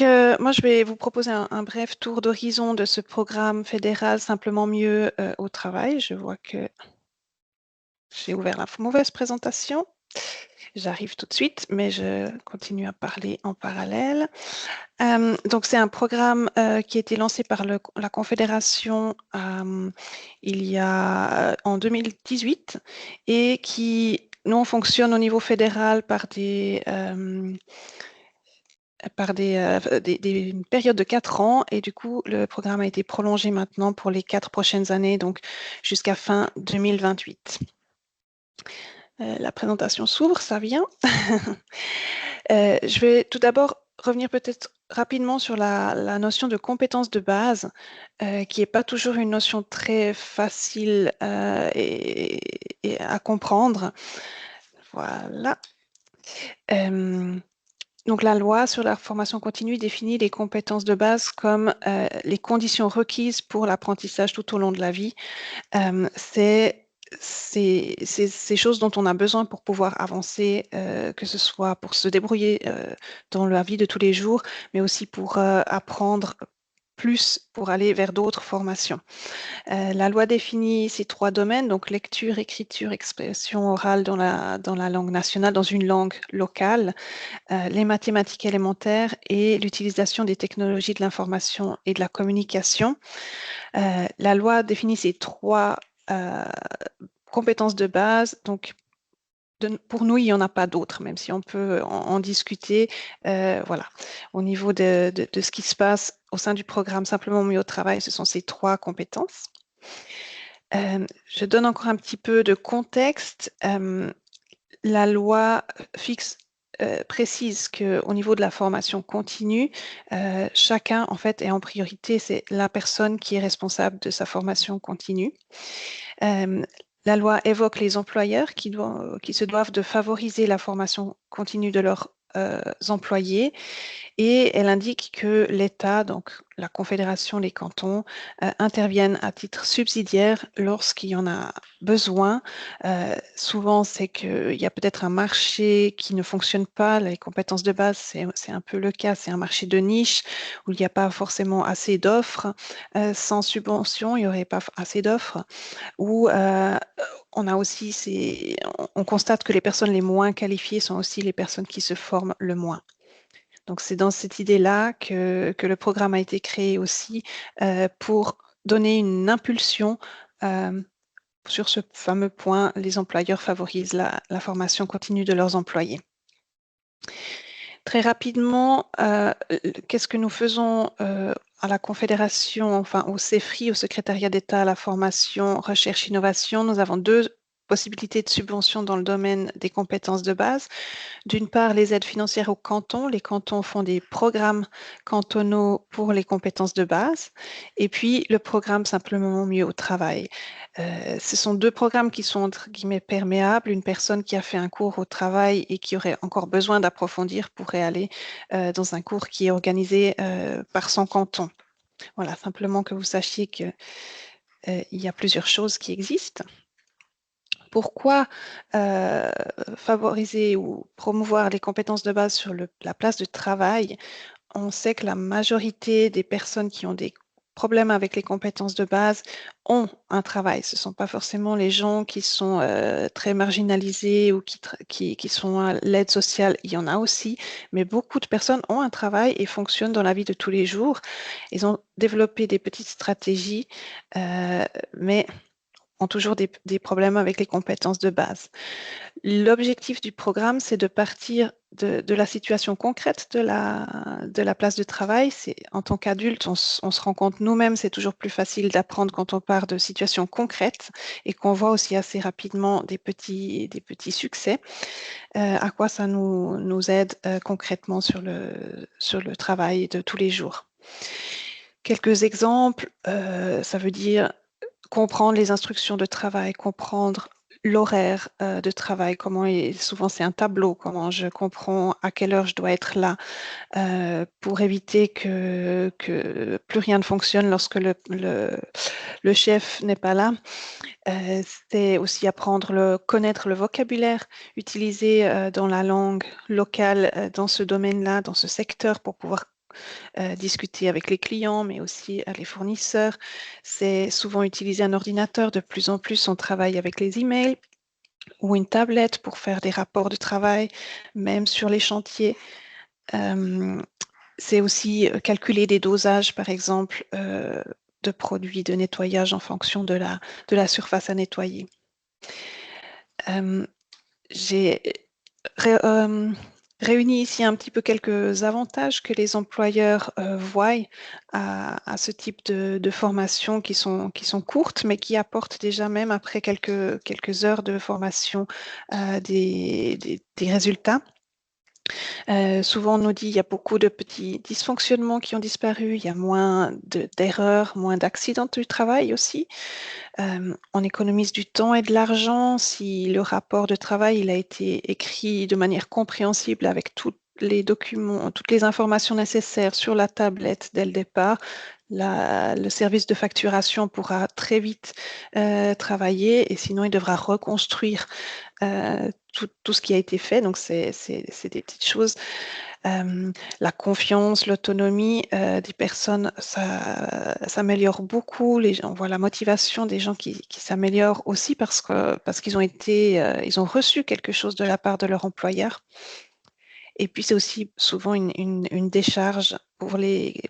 Moi, je vais vous proposer un bref tour d'horizon de ce programme fédéral Simplement mieux au travail. Je vois que j'ai ouvert la mauvaise présentation. J'arrive tout de suite, mais je continue à parler en parallèle. Donc, c'est un programme qui a été lancé par la Confédération il y a en 2018 et qui, nous, on fonctionne au niveau fédéral par des périodes de 4 ans et du coup, le programme a été prolongé maintenant pour les 4 prochaines années, donc jusqu'à fin 2028. La présentation s'ouvre, ça vient. Je vais tout d'abord revenir peut-être rapidement sur la notion de compétence de base, qui n'est pas toujours une notion très facile et à comprendre. Voilà. Donc, la loi sur la formation continue définit les compétences de base comme les conditions requises pour l'apprentissage tout au long de la vie. C'est ces choses dont on a besoin pour pouvoir avancer, que ce soit pour se débrouiller dans la vie de tous les jours, mais aussi pour apprendre plus pour aller vers d'autres formations. La loi définit ces 3 domaines, donc lecture, écriture, expression orale dans la langue nationale, dans une langue locale, les mathématiques élémentaires et l'utilisation des technologies de l'information et de la communication. La loi définit ces 3 compétences de base. Donc, pour nous, il n'y en a pas d'autres, même si on peut en discuter. Voilà. Au niveau de ce qui se passe au sein du programme Simplement mieux au travail, ce sont ces 3 compétences. Je donne encore un petit peu de contexte. La loi précise qu'au niveau de la formation continue, chacun, en fait, est en priorité. C'est la personne qui est responsable de sa formation continue. La loi évoque les employeurs qui se doivent de favoriser la formation continue de leurs employés et elle indique que l'État, donc la Confédération, les cantons, interviennent à titre subsidiaire lorsqu'il y en a besoin. Souvent, c'est qu'il y a peut-être un marché qui ne fonctionne pas. Les compétences de base, c'est un peu le cas. C'est un marché de niche où il n'y a pas forcément assez d'offres. Sans subvention, il n'y aurait pas assez d'offres. Ou on a aussi on constate que les personnes les moins qualifiées sont aussi les personnes qui se forment le moins. Donc, c'est dans cette idée-là que le programme a été créé aussi pour donner une impulsion sur ce fameux point. Les employeurs favorisent la formation continue de leurs employés. Très rapidement, qu'est-ce que nous faisons à la Confédération, enfin au CEFRI, au Secrétariat d'État à la formation, recherche, innovation? Nous avons 2 possibilités de subvention dans le domaine des compétences de base. D'une part, les aides financières aux cantons. Les cantons font des programmes cantonaux pour les compétences de base. Et puis, le programme Simplement mieux au travail. Ce sont 2 programmes qui sont, entre guillemets, perméables. Une personne qui a fait un cours au travail et qui aurait encore besoin d'approfondir pourrait aller dans un cours qui est organisé par son canton. Voilà, simplement que vous sachiez qu'il y a plusieurs choses qui existent. Pourquoi favoriser ou promouvoir les compétences de base sur la place de travail? On sait que la majorité des personnes qui ont des problèmes avec les compétences de base ont un travail. Ce ne sont pas forcément les gens qui sont très marginalisés ou qui sont à l'aide sociale. Il y en a aussi, mais beaucoup de personnes ont un travail et fonctionnent dans la vie de tous les jours. Ils ont développé des petites stratégies, mais ont toujours des problèmes avec les compétences de base. L'objectif du programme, c'est de partir de la situation concrète de la place de travail. En tant qu'adulte, on se rend compte nous-mêmes, c'est toujours plus facile d'apprendre quand on part de situations concrètes et qu'on voit aussi assez rapidement des petits succès. À quoi ça nous aide concrètement sur le travail de tous les jours. Quelques exemples, ça veut dire comprendre les instructions de travail, comprendre l'horaire de travail, souvent c'est un tableau, comment je comprends à quelle heure je dois être là pour éviter que plus rien ne fonctionne lorsque le chef n'est pas là. C'est aussi connaître le vocabulaire utilisé dans la langue locale, dans ce domaine-là, dans ce secteur, pour pouvoir discuter avec les clients, mais aussi les fournisseurs. C'est souvent utiliser un ordinateur. De plus en plus, on travaille avec les emails ou une tablette pour faire des rapports de travail, même sur les chantiers. C'est aussi calculer des dosages, par exemple, de produits de nettoyage en fonction de la surface à nettoyer. J'ai réuni ici un petit peu quelques avantages que les employeurs voient à ce type de formation qui sont courtes, mais qui apportent déjà même après quelques heures de formation des résultats. Souvent, on nous dit qu'il y a beaucoup de petits dysfonctionnements qui ont disparu, il y a moins d'erreurs, moins d'accidents du travail aussi. On économise du temps et de l'argent si le rapport de travail il a été écrit de manière compréhensible avec tous les documents, toutes les informations nécessaires sur la tablette dès le départ. Le service de facturation pourra très vite travailler et sinon il devra reconstruire tout ce qui a été fait. Donc, c'est des petites choses. La confiance, l'autonomie des personnes, ça s'améliore beaucoup. On voit la motivation des gens qui s'améliorent aussi parce qu'ils ils ont reçu quelque chose de la part de leur employeur. Et puis, c'est aussi souvent une décharge pour les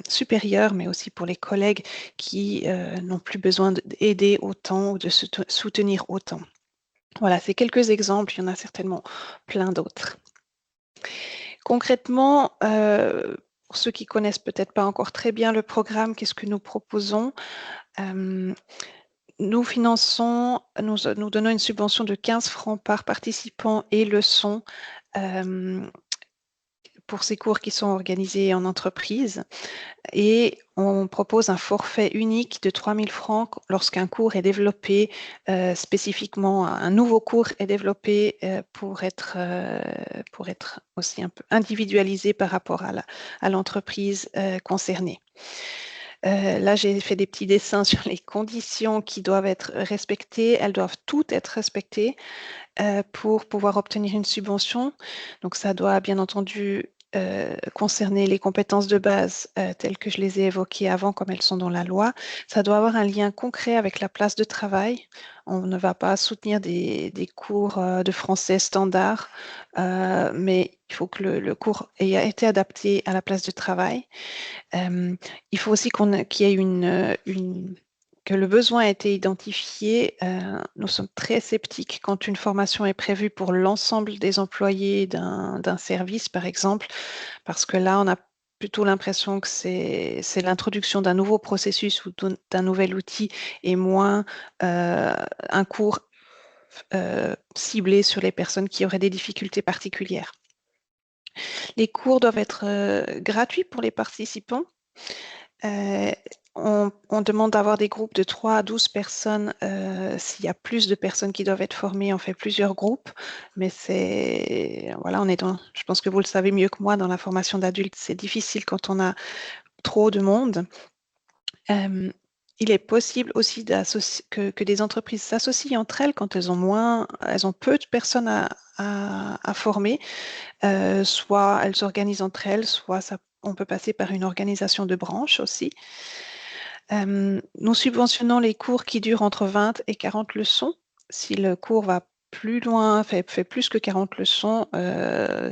supérieurs, mais aussi pour les collègues qui n'ont plus besoin d'aider autant ou de se soutenir autant. Voilà, c'est quelques exemples, il y en a certainement plein d'autres. Concrètement, pour ceux qui connaissent peut-être pas encore très bien le programme, qu'est-ce que nous proposons? Nous finançons, nous donnons une subvention de 15 francs par participant et leçon pour ces cours qui sont organisés en entreprise. Et on propose un forfait unique de 3 000 francs lorsqu'un cours est développé spécifiquement, un nouveau cours est développé pour être aussi un peu individualisé par rapport à l'entreprise concernée. Là, j'ai fait des petits dessins sur les conditions qui doivent être respectées. Elles doivent toutes être respectées pour pouvoir obtenir une subvention. Donc, ça doit bien entendu concerner les compétences de base telles que je les ai évoquées avant, comme elles sont dans la loi. Ça doit avoir un lien concret avec la place de travail. On ne va pas soutenir des cours de français standard, mais il faut que le cours ait été adapté à la place de travail. Il faut aussi qu'il y ait que le besoin ait été identifié. Nous sommes très sceptiques quand une formation est prévue pour l'ensemble des employés d'un service, par exemple, parce que là, on a plutôt l'impression que c'est l'introduction d'un nouveau processus ou d'un nouvel outil et moins un cours ciblé sur les personnes qui auraient des difficultés particulières. Les cours doivent être gratuits pour les participants. On demande d'avoir des groupes de 3 à 12 personnes. S'il y a plus de personnes qui doivent être formées, on fait plusieurs groupes. Mais voilà, je pense que vous le savez mieux que moi, dans la formation d'adultes, c'est difficile quand on a trop de monde. Il est possible aussi que des entreprises s'associent entre elles quand elles ont peu de personnes à former. Soit elles s'organisent entre elles, soit on peut passer par une organisation de branche aussi. Nous subventionnons les cours qui durent entre 20 et 40 leçons. Si le cours va plus loin, fait plus que 40 leçons,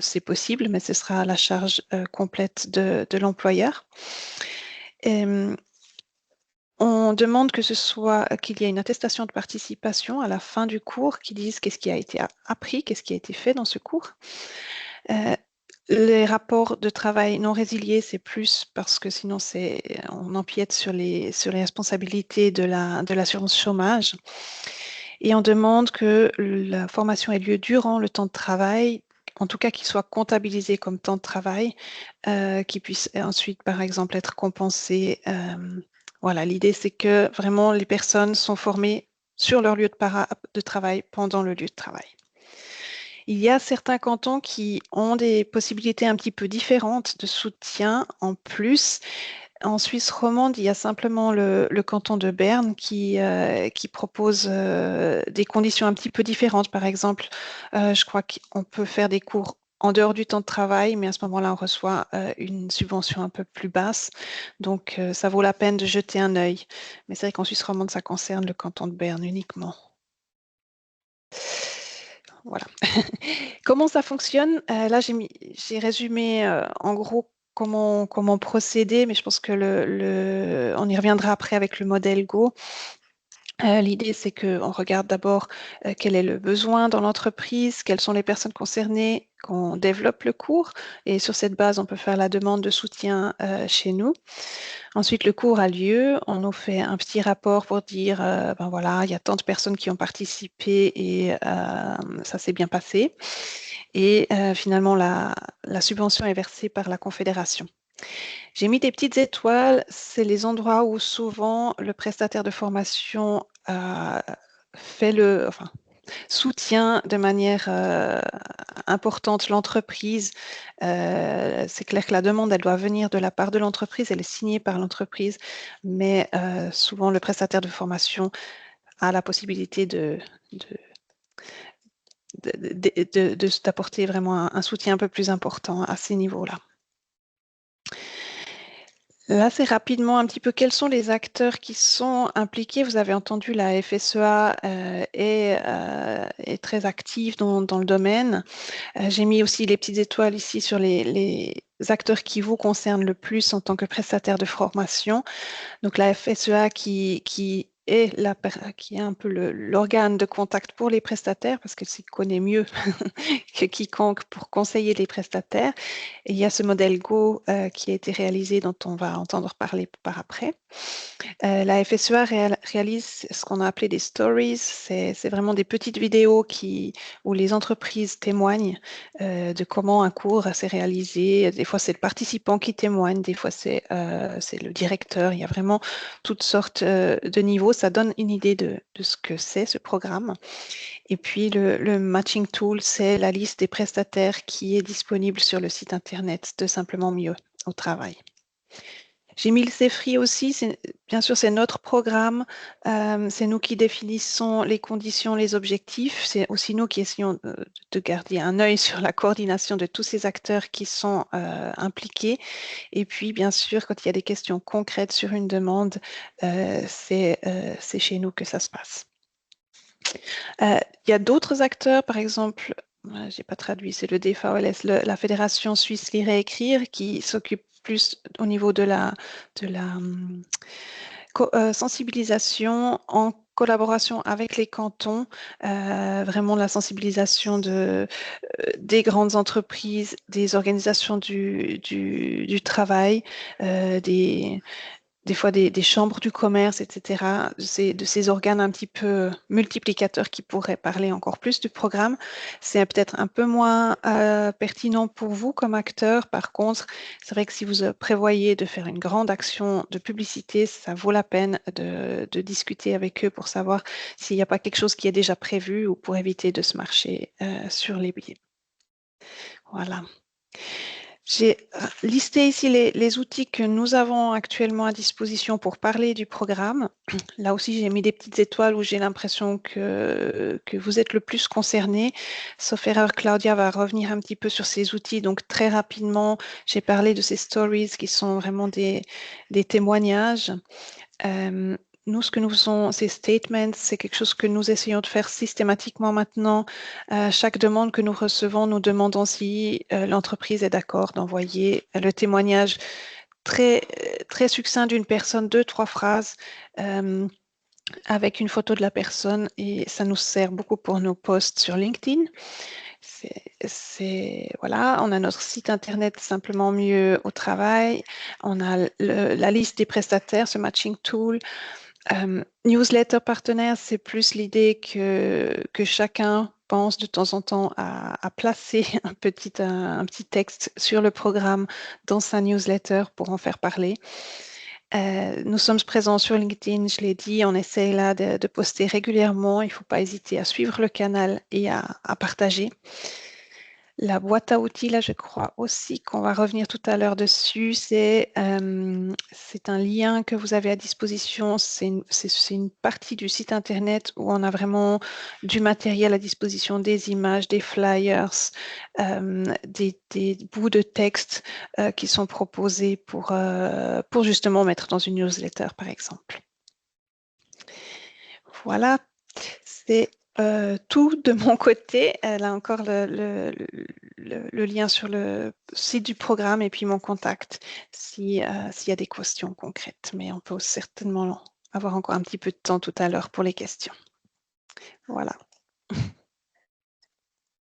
c'est possible, mais ce sera à la charge complète de l'employeur. On demande qu'il y ait une attestation de participation à la fin du cours qui dise qu'est-ce qui a été appris, qu'est-ce qui a été fait dans ce cours. Les rapports de travail non résiliés, c'est plus parce que sinon on empiète sur les responsabilités de l'assurance chômage. Et on demande que la formation ait lieu durant le temps de travail, en tout cas qu'il soit comptabilisé comme temps de travail, qu'il puisse ensuite, par exemple, être compensé. Voilà, l'idée, c'est que vraiment les personnes sont formées sur leur lieu de travail pendant le lieu de travail. Il y a certains cantons qui ont des possibilités un petit peu différentes de soutien en plus. En Suisse romande, il y a simplement le canton de Berne qui propose des conditions un petit peu différentes. Par exemple, je crois qu'on peut faire des cours en dehors du temps de travail, mais à ce moment-là, on reçoit une subvention un peu plus basse. Donc, ça vaut la peine de jeter un œil. Mais c'est vrai qu'en Suisse romande, ça concerne le canton de Berne uniquement. Voilà. Comment ça fonctionne? Là, j'ai résumé en gros comment procéder, mais je pense que on y reviendra après avec le modèle Go. L'idée, c'est qu'on regarde d'abord quel est le besoin dans l'entreprise, quelles sont les personnes concernées, qu'on développe le cours et sur cette base, on peut faire la demande de soutien chez nous. Ensuite, le cours a lieu, on nous fait un petit rapport pour dire, ben voilà, il y a tant de personnes qui ont participé et ça s'est bien passé. Et finalement, la subvention est versée par la Confédération. J'ai mis des petites étoiles, c'est les endroits où souvent le prestataire de formation soutient de manière importante l'entreprise. C'est clair que la demande, elle doit venir de la part de l'entreprise, elle est signée par l'entreprise, mais souvent le prestataire de formation a la possibilité d'apporter vraiment un soutien un peu plus important à ces niveaux-là. Là, c'est rapidement un petit peu quels sont les acteurs qui sont impliqués. Vous avez entendu, la FSEA est très active dans le domaine. J'ai mis aussi les petites étoiles ici sur les acteurs qui vous concernent le plus en tant que prestataire de formation. Donc la FSEA qui est un peu l'organe de contact pour les prestataires parce qu'elle s'y connaît mieux que quiconque pour conseiller les prestataires. Et il y a ce modèle Go qui a été réalisé dont on va entendre parler par après. La FSEA réalise ce qu'on a appelé des stories. C'est vraiment des petites vidéos où les entreprises témoignent de comment un cours s'est réalisé. Des fois, c'est le participant qui témoigne, des fois, c'est le directeur. Il y a vraiment toutes sortes de niveaux. Ça donne une idée de ce que c'est ce programme. Et puis, le matching tool, c'est la liste des prestataires qui est disponible sur le site internet de Simplement Mieux au travail. J'ai mis le CEFRI aussi, bien sûr c'est notre programme, c'est nous qui définissons les conditions, les objectifs, c'est aussi nous qui essayons de garder un œil sur la coordination de tous ces acteurs qui sont impliqués. Et puis bien sûr, quand il y a des questions concrètes sur une demande, c'est chez nous que ça se passe. Il y a d'autres acteurs, par exemple, j'ai pas traduit, c'est le DVLS, la Fédération Suisse Lire et Écrire, qui s'occupe plus au niveau de la sensibilisation en collaboration avec les cantons, vraiment la sensibilisation des grandes entreprises, des organisations du travail, des fois des chambres du commerce, etc., de ces organes un petit peu multiplicateurs qui pourraient parler encore plus du programme. C'est peut-être un peu moins pertinent pour vous comme acteur. Par contre, c'est vrai que si vous prévoyez de faire une grande action de publicité, ça vaut la peine de discuter avec eux pour savoir s'il n'y a pas quelque chose qui est déjà prévu ou pour éviter de se marcher sur les billets. Voilà. J'ai listé ici les outils que nous avons actuellement à disposition pour parler du programme. Là aussi, j'ai mis des petites étoiles où j'ai l'impression que vous êtes le plus concernés. Sauf erreur, Claudia va revenir un petit peu sur ces outils. Donc, très rapidement, j'ai parlé de ces stories qui sont vraiment des témoignages. Nous, ce que nous faisons, ces statements, c'est quelque chose que nous essayons de faire systématiquement maintenant. Chaque demande que nous recevons, nous demandons si l'entreprise est d'accord d'envoyer le témoignage très, très succinct d'une personne, 2-3 phrases, avec une photo de la personne, et ça nous sert beaucoup pour nos posts sur LinkedIn. Voilà, on a notre site internet Simplement Mieux au travail, on a la liste des prestataires, ce matching tool. Newsletter partenaire, c'est plus l'idée que chacun pense de temps en temps à placer un petit texte sur le programme dans sa newsletter pour en faire parler. Nous sommes présents sur LinkedIn, je l'ai dit, on essaie là de poster régulièrement, il ne faut pas hésiter à suivre le canal et à partager. La boîte à outils, là, je crois aussi qu'on va revenir tout à l'heure dessus. C'est un lien que vous avez à disposition. C'est une partie du site Internet où on a vraiment du matériel à disposition, des images, des flyers, des bouts de texte qui sont proposés pour justement mettre dans une newsletter, par exemple. Voilà, c'est tout de mon côté. Là encore, le lien sur le site du programme et puis mon contact s'il y a des questions concrètes. Mais on peut certainement avoir encore un petit peu de temps tout à l'heure pour les questions. Voilà.